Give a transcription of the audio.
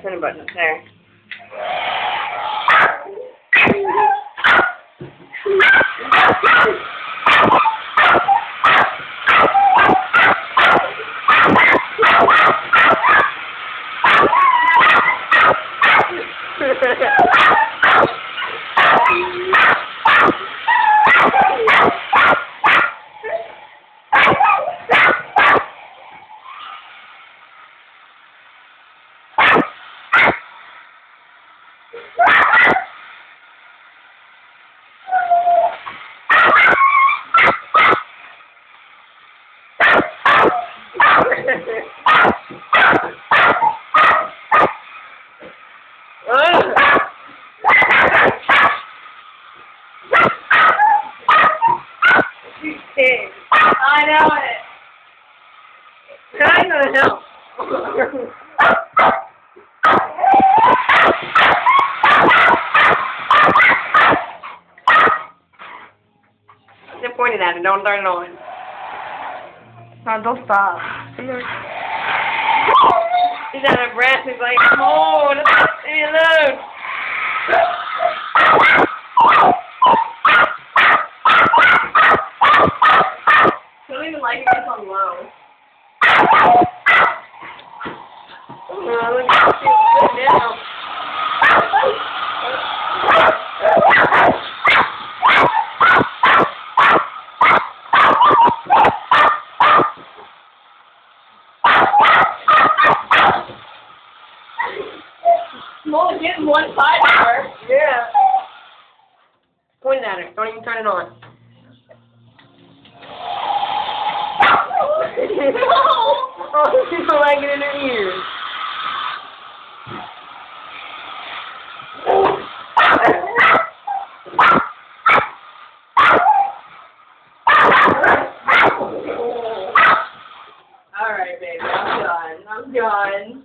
center button up there. I know it. I'm gonna help. They're pointing at it. Don't turn it on. No, don't stop. He's out of breath. He's like, come on, leave me alone. I don't even like it when it's on low. Oh, look at this now. Well, getting one side of her. Yeah. Point at her. Don't even turn it on. Oh, she's like it in her ears. Alright, baby. I'm done.